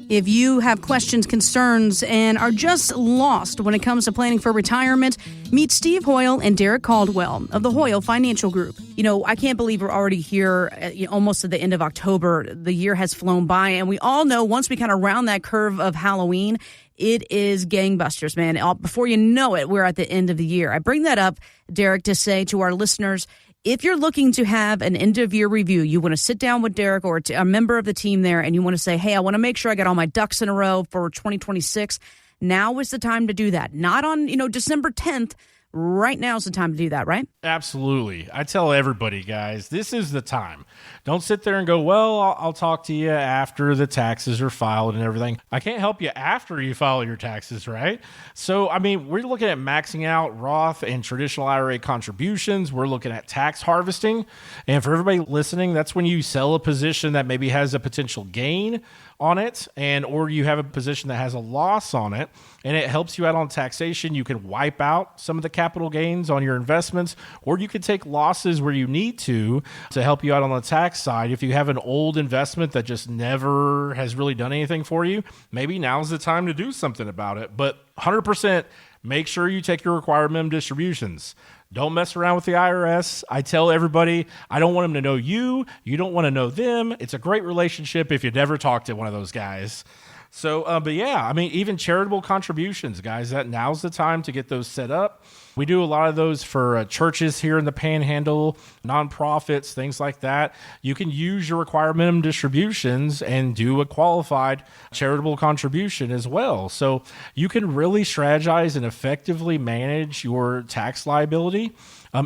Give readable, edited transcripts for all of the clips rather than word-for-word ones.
If you have questions, concerns, and are just lost when it comes to planning for retirement, meet Steve Hoyle and Derrick Caldwell of the Hoyle Financial Group. You know, I can't believe we're already here almost at the end of October. The year has flown by, and we all know once we kind of round that curve of Halloween, it is gangbusters, man. Before you know it, we're at the end of the year. I bring that up, Derrick, to say to our listeners, if you're looking to have an end-of-year review, you want to sit down with Derrick or a member of the team there, and you want to say, hey, I want to make sure I got all my ducks in a row for 2026, now is the time to do that. Not on, December 10th. Right now is the time to do that, right? Absolutely. I tell everybody, guys, this is the time. Don't sit there and go, well, I'll talk to you after the taxes are filed and everything. I can't help you after you file your taxes, right? So, we're looking at maxing out Roth and traditional IRA contributions. We're looking at tax harvesting. And for everybody listening, that's when you sell a position that maybe has a potential gain on it, or you have a position that has a loss on it, and it helps you out on taxation. You can wipe out some of the capital gains on your investments, or you can take losses where you need to help you out on the tax side. If you have an old investment that just never has really done anything for you, maybe now's the time to do something about it. But 100%, make sure you take your required minimum distributions. Don't mess around with the IRS. I tell everybody, I don't want them to know you. You don't want to know them. It's a great relationship if you never talk to one of those guys. So, even charitable contributions, guys, that now's the time to get those set up. We do a lot of those for churches here in the Panhandle, nonprofits, things like that. You can use your required minimum distributions and do a qualified charitable contribution as well. So you can really strategize and effectively manage your tax liability.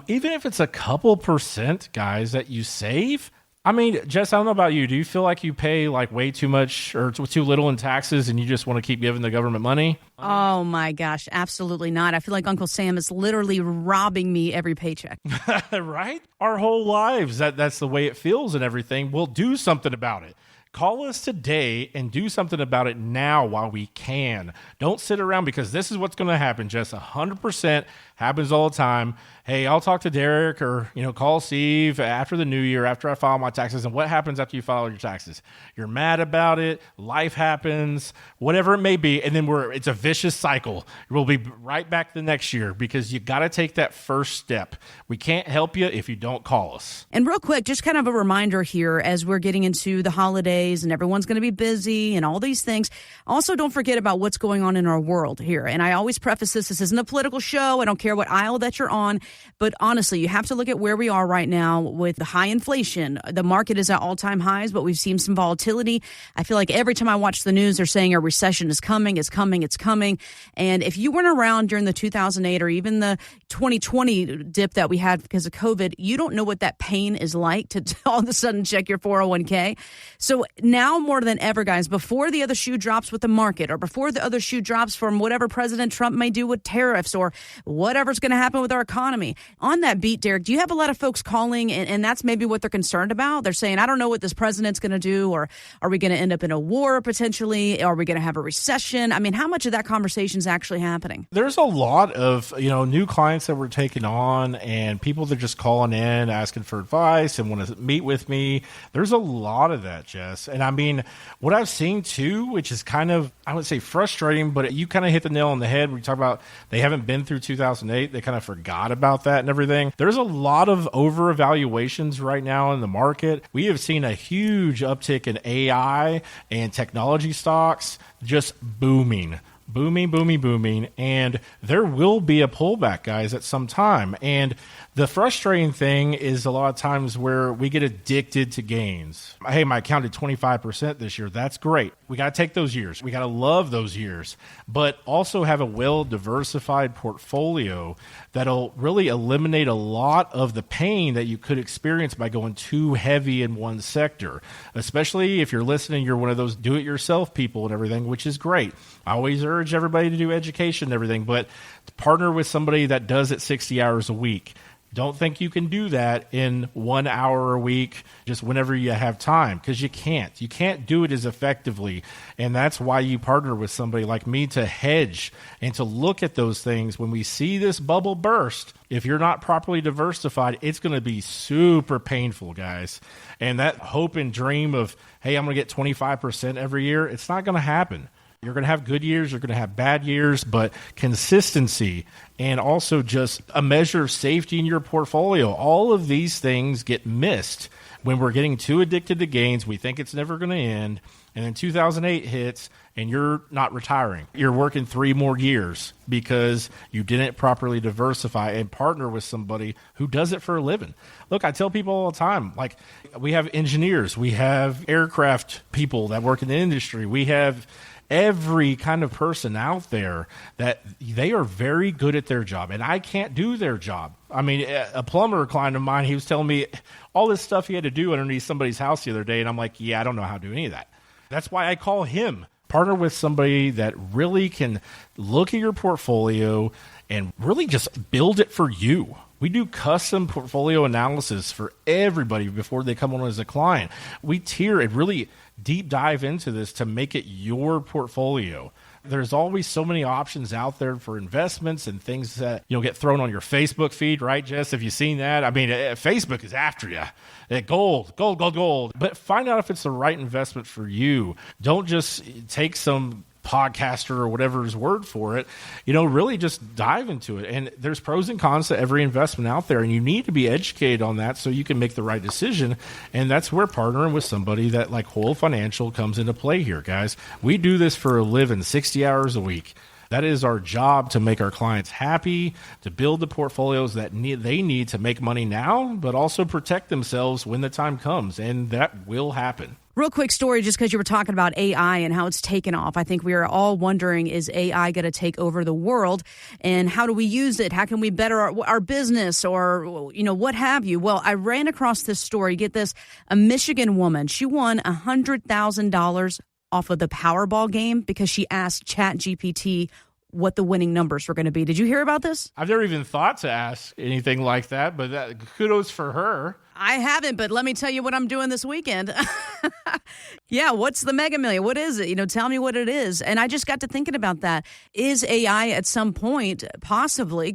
Even if it's a couple percent, guys, that you save. Jess, I don't know about you. Do you feel like you pay way too much or too little in taxes and you just want to keep giving the government money? Oh, my gosh. Absolutely not. I feel like Uncle Sam is literally robbing me every paycheck. Right? Our whole lives, that's the way it feels and everything. We'll do something about it. Call us today and do something about it now while we can. Don't sit around, because this is what's going to happen. Just 100% happens all the time. Hey, I'll talk to Derrick or, call Steve after the new year, after I file my taxes. And what happens after you file your taxes? You're mad about it. Life happens, whatever it may be. And then it's a vicious cycle. We'll be right back the next year, because you got to take that first step. We can't help you if you don't call us. And real quick, just kind of a reminder here as we're getting into the holidays and everyone's going to be busy and all these things. Also, don't forget about what's going on in our world here. And I always preface this isn't a political show. I don't care what aisle that you're on. But honestly, you have to look at where we are right now with the high inflation. The market is at all-time highs, but we've seen some volatility. I feel like every time I watch the news, they're saying a recession is coming, it's coming, it's coming. And if you weren't around during the 2008 or even the 2020 dip that we had because of COVID, you don't know what that pain is like to all of a sudden check your 401k. So now more than ever, guys, before the other shoe drops with the market, or before the other shoe drops from whatever President Trump may do with tariffs or whatever's going to happen with our economy. On that beat, Derrick, do you have a lot of folks calling and that's maybe what they're concerned about? They're saying, I don't know what this president's going to do, or are we going to end up in a war potentially? Are we going to have a recession? How much of that conversation is actually happening? There's a lot of, new clients that we're taking on, and people that are just calling in, asking for advice and want to meet with me. There's a lot of that, Jess. And what I've seen too, which is kind of, I would say frustrating, but you kind of hit the nail on the head. We talk about they haven't been through 2008. They kind of forgot about that and everything. There's a lot of over evaluations right now in the market. We have seen a huge uptick in AI and technology stocks just booming. And there will be a pullback, guys, at some time. And the frustrating thing is a lot of times where we get addicted to gains. Hey, my account did 25% this year. That's great. We got to take those years. We got to love those years, but also have a well-diversified portfolio that'll really eliminate a lot of the pain that you could experience by going too heavy in one sector, especially if you're listening, you're one of those do-it-yourself people and everything, which is great. I always urge everybody to do education and everything, but partner with somebody that does it 60 hours a week. Don't think you can do that in 1 hour a week, just whenever you have time, because you can't. You can't do it as effectively. And that's why you partner with somebody like me to hedge and to look at those things. When we see this bubble burst, if you're not properly diversified, it's going to be super painful, guys. And that hope and dream of, hey, I'm going to get 25% every year, it's not going to happen. You're going to have good years, you're going to have bad years, but consistency and also just a measure of safety in your portfolio, all of these things get missed when we're getting too addicted to gains. We think it's never going to end. And then 2008 hits and you're not retiring. You're working 3 more years because you didn't properly diversify and partner with somebody who does it for a living. Look, I tell people all the time, like, we have engineers, we have aircraft people that work in the industry, we have every kind of person out there that they are very good at their job, and I can't do their job. I mean, a plumber client of mine, he was telling me all this stuff he had to do underneath somebody's house the other day, and I'm like, yeah, I don't know how to do any of that. That's why I call him. Partner with somebody that really can look at your portfolio and really just build it for you. We do custom portfolio analysis for everybody before they come on as a client. We tier and really deep dive into this to make it your portfolio. There's always so many options out there for investments and things that get thrown on your Facebook feed, right, Jess? Have you seen that? I mean, Facebook is after you. Gold. But find out if it's the right investment for you. Don't just take some podcaster or whatever's word for it. Really just dive into it. And there's pros and cons to every investment out there, and you need to be educated on that so you can make the right decision. And that's where partnering with somebody that like Whole Financial comes into play here, guys. We do this for a living, 60 hours a week. That is our job, to make our clients happy, to build the portfolios that they need to make money now, but also protect themselves when the time comes, and that will happen. Real quick story, just because you were talking about AI and how it's taken off. I think we are all wondering, is AI going to take over the world? And how do we use it? How can we better our business or, what have you? Well, I ran across this story. Get this, a Michigan woman, she won $100,000 off of the Powerball game because she asked ChatGPT what the winning numbers were going to be. Did you hear about this? I've never even thought to ask anything like that, but kudos for her. I haven't, but let me tell you what I'm doing this weekend. Yeah, what's the Mega Million? What is it? Tell me what it is. And I just got to thinking about that. Is AI at some point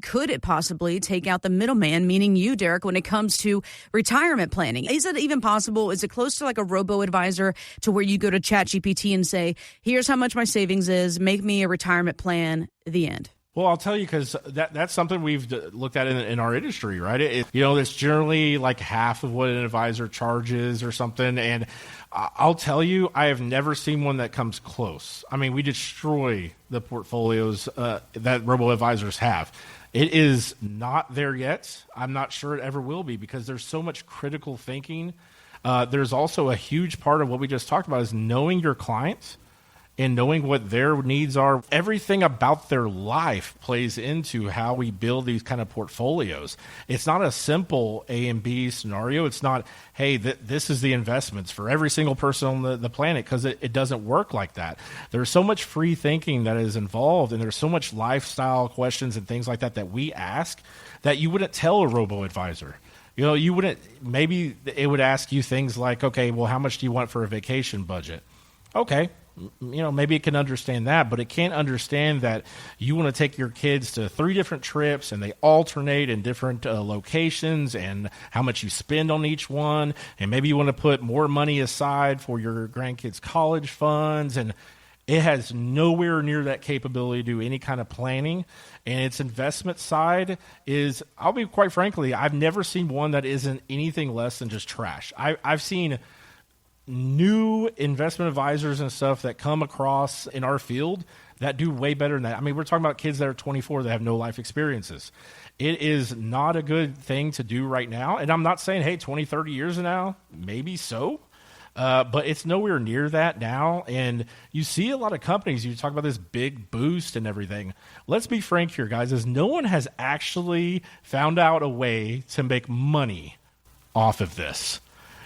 could it possibly take out the middleman, meaning you, Derrick, when it comes to retirement planning? Is it even possible? Is it close to like a robo-advisor to where you go to ChatGPT and say, here's how much my savings is, make me a retirement plan, the end? Well, I'll tell you, because that's something we've looked at in our industry, right? It's generally like half of what an advisor charges or something. And I'll tell you, I have never seen one that comes close. I mean, we destroy the portfolios that robo-advisors have. It is not there yet. I'm not sure it ever will be, because there's so much critical thinking. There's also a huge part of what we just talked about is knowing your clients and knowing what their needs are. Everything about their life plays into how we build these kind of portfolios. It's not a simple A and B scenario. It's not, hey, this is the investments for every single person on the planet, because it doesn't work like that. There's so much free thinking that is involved, and there's so much lifestyle questions and things like that we ask that you wouldn't tell a robo-advisor. You wouldn't, maybe it would ask you things like, okay, well, how much do you want for a vacation budget? Okay. Maybe it can understand that, but it can't understand that you want to take your kids to 3 different trips and they alternate in different locations, and how much you spend on each one. And maybe you want to put more money aside for your grandkids' college funds. And it has nowhere near that capability to do any kind of planning. And its investment side is, I'll be quite frankly, I've never seen one that isn't anything less than just trash. I've seen new investment advisors and stuff that come across in our field that do way better than that. I mean, we're talking about kids that are 24 that have no life experiences. It is not a good thing to do right now. And I'm not saying, hey, 20, 30 years from now, maybe so. But it's nowhere near that now. And you see a lot of companies, you talk about this big boost and everything. Let's be frank here, guys, is no one has actually found out a way to make money off of this.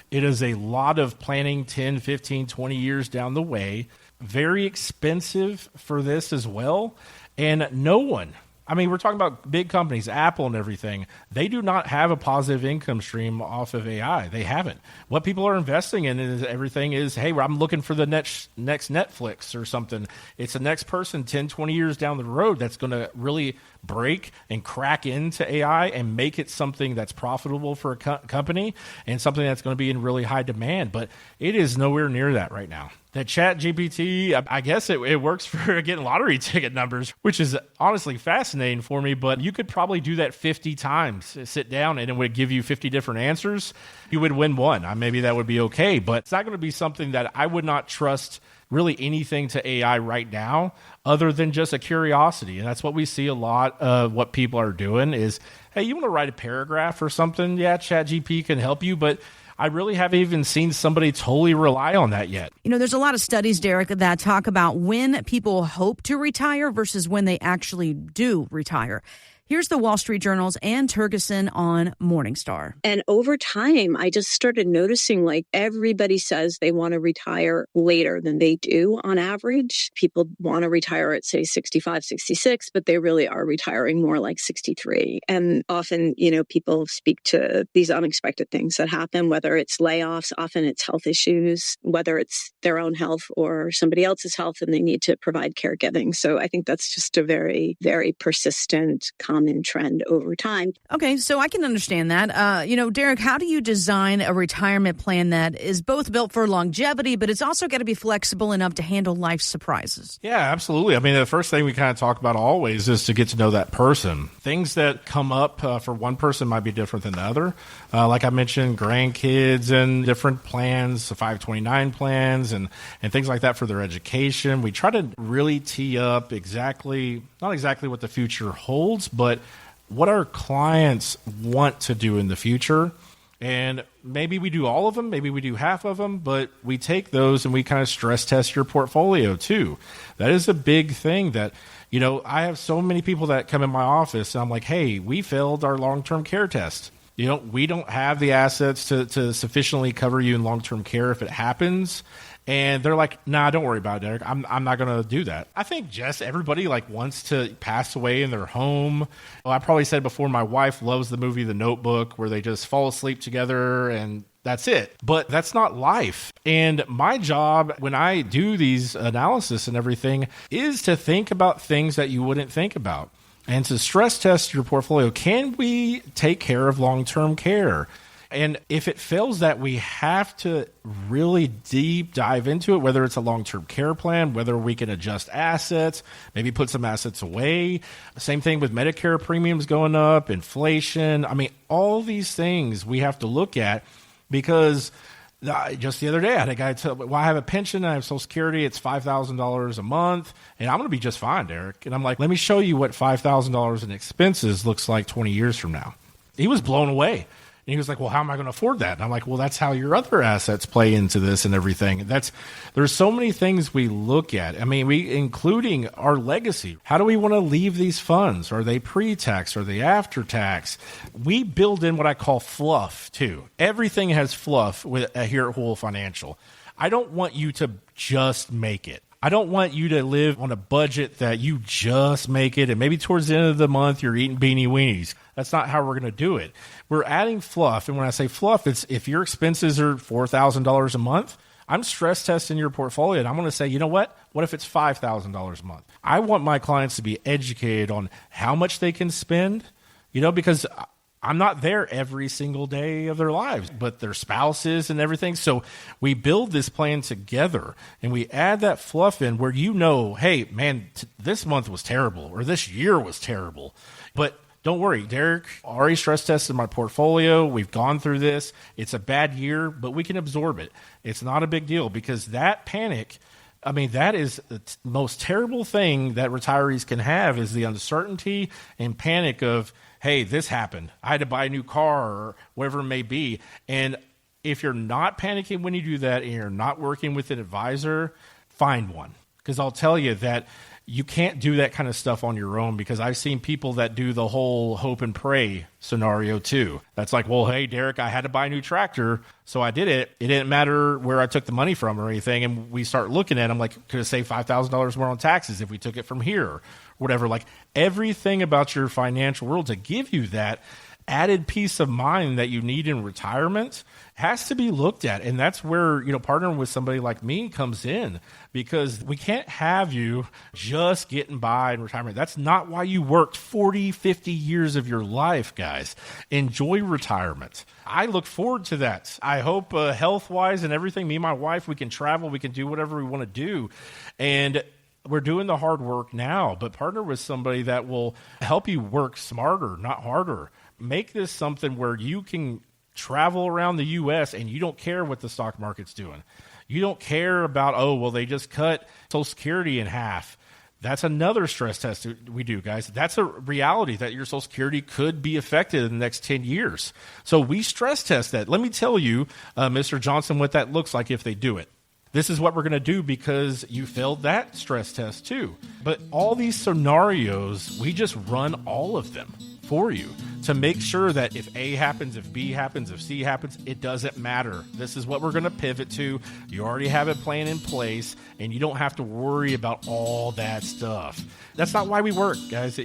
It is a lot of planning 10, 15, 20 years down the way. Very expensive for this as well. And no one I mean, we're talking about big companies, Apple and everything. They do not have a positive income stream off of AI. They haven't. What people are investing in is everything is, hey, I'm looking for the next Netflix or something. It's the next person 10, 20 years down the road that's going to really break and crack into AI and make it something that's profitable for a company and something that's going to be in really high demand. But it is nowhere near that right now. That Chat GPT, I guess it works for getting lottery ticket numbers, which is honestly fascinating for me, but you could probably do that 50 times, sit down, and it would give you 50 different answers. You would win one. Maybe that would be okay, but it's not going to be something that I would not trust really anything to AI right now other than just a curiosity. And that's what we see a lot of what people are doing is, hey, you want to write a paragraph or something? Yeah, ChatGPT can help you, but I really haven't even seen somebody totally rely on that yet. You know, there's a lot of studies, Derrick, that talk about when people hope to retire versus when they actually do retire. Here's the Wall Street Journal's Ann Tergeson on Morningstar. And over time, I just started noticing like everybody says they want to retire later than they do on average. People want to retire at, say, 65, 66, but they really are retiring more like 63. And often, you know, people speak to these unexpected things that happen, whether it's layoffs, often it's health issues, whether it's their own health or somebody else's health, and they need to provide caregiving. So I think that's just a very, very persistent common trend over time. Okay, so I can understand that. Derrick, how do you design a retirement plan that is both built for longevity, but it's also got to be flexible enough to handle life's surprises? Yeah, absolutely. I mean, the first thing we kind of talk about always is to get to know that person. Things that come up for one person might be different than the other. Like I mentioned, grandkids and different plans, 529 plans and things like that for their education. We try to really tee up not exactly what the future holds, but what our clients want to do in the future. And maybe we do all of them, maybe we do half of them, but we take those and we kind of stress test your portfolio too. That is a big thing that, I have so many people that come in my office and I'm like, hey, we failed our long-term care test. We don't have the assets to sufficiently cover you in long-term care if it happens. And they're like, nah, don't worry about it, Derrick. I'm not going to do that. I think just everybody wants to pass away in their home. Well, I probably said before, my wife loves the movie The Notebook, where they just fall asleep together and that's it. But that's not life. And my job when I do these analysis and everything is to think about things that you wouldn't think about and to stress test your portfolio. Can we take care of long-term care? And if it fails that, we have to really deep dive into it, whether it's a long-term care plan, whether we can adjust assets, maybe put some assets away. Same thing with Medicare premiums going up, inflation. I mean, all these things we have to look at because just the other day I had a guy tell me, well, I have a pension, I have Social Security, it's $5,000 a month, and I'm going to be just fine, Derrick. And I'm like, let me show you what $5,000 in expenses looks like 20 years from now. He was blown away. And he was like, well, how am I going to afford that? And I'm like, well, that's how your other assets play into this and everything. There's so many things we look at. I mean, including our legacy. How do we want to leave these funds? Are they pre-tax? Are they after-tax? We build in what I call fluff, too. Everything has fluff here at Whole Financial. I don't want you to just make it. I don't want you to live on a budget that you just make it and maybe towards the end of the month you're eating beanie weenies. That's not how we're going to do it. We're adding fluff. And when I say fluff, it's if your expenses are $4,000 a month, I'm stress testing your portfolio and I'm going to say, you know what? What if it's $5,000 a month? I want my clients to be educated on how much they can spend, because I'm not there every single day of their lives, but their spouses and everything. So we build this plan together and we add that fluff in where hey, man, this month was terrible or this year was terrible. But don't worry, Derrick already stress tested my portfolio. We've gone through this. It's a bad year, but we can absorb it. It's not a big deal because that panic, that is the most terrible thing that retirees can have is the uncertainty and panic of, hey, this happened. I had to buy a new car or whatever it may be. And if you're not panicking when you do that and you're not working with an advisor, find one. Because I'll tell you that you can't do that kind of stuff on your own, because I've seen people that do the whole hope and pray scenario too. That's like, well, hey, Derrick, I had to buy a new tractor, so I did it. It didn't matter where I took the money from or anything. And we start looking at them like, could have saved $5,000 more on taxes if we took it from here or whatever. Like everything about your financial world to give you that added peace of mind that you need in retirement has to be looked at. And that's where, partnering with somebody like me comes in, because we can't have you just getting by in retirement. That's not why you worked 40, 50 years of your life, guys. Enjoy retirement. I look forward to that. I hope health-wise and everything, me and my wife, we can travel, we can do whatever we want to do. And we're doing the hard work now, but partner with somebody that will help you work smarter, not harder. Make this something where you can travel around the U.S. and you don't care what the stock market's doing. You don't care about, they just cut Social Security in half. That's another stress test we do, guys. That's a reality that your Social Security could be affected in the next 10 years. So we stress test that. Let me tell you, Mr. Johnson, what that looks like if they do it. This is what we're going to do because you failed that stress test too. But all these scenarios, we just run all of them for you to make sure that if A happens, if B happens, if C happens, it doesn't matter. This is what we're going to pivot to. You already have a plan in place, and you don't have to worry about all that stuff. That's not why we work, guys.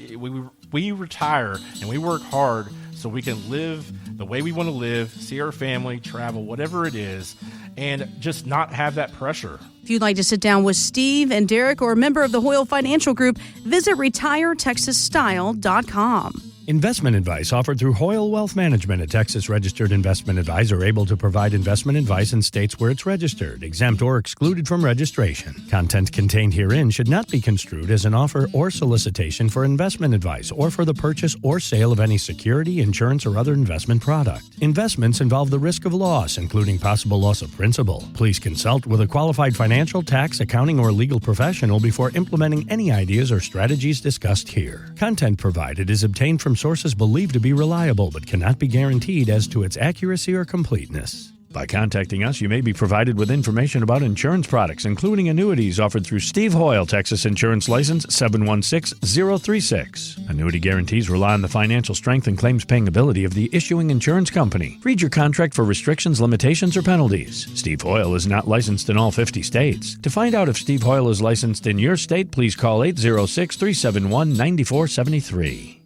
We retire, and we work hard so we can live the way we want to live, see our family, travel, whatever it is, and just not have that pressure. If you'd like to sit down with Steve and Derrick or a member of the Hoyle Financial Group, visit retiretexasstyle.com. Investment advice offered through Hoyle Wealth Management, a Texas-registered investment advisor able to provide investment advice in states where it's registered, exempt, or excluded from registration. Content contained herein should not be construed as an offer or solicitation for investment advice or for the purchase or sale of any security, insurance, or other investment product. Investments involve the risk of loss, including possible loss of principal. Please consult with a qualified financial, tax, accounting, or legal professional before implementing any ideas or strategies discussed here. Content provided is obtained from sources believed to be reliable but cannot be guaranteed as to its accuracy or completeness. By contacting us, you may be provided with information about insurance products, including annuities offered through Steve Hoyle, Texas Insurance License 716036. Annuity guarantees rely on the financial strength and claims-paying ability of the issuing insurance company. Read your contract for restrictions, limitations, or penalties. Steve Hoyle is not licensed in all 50 states. To find out if Steve Hoyle is licensed in your state, please call 806-371-9473.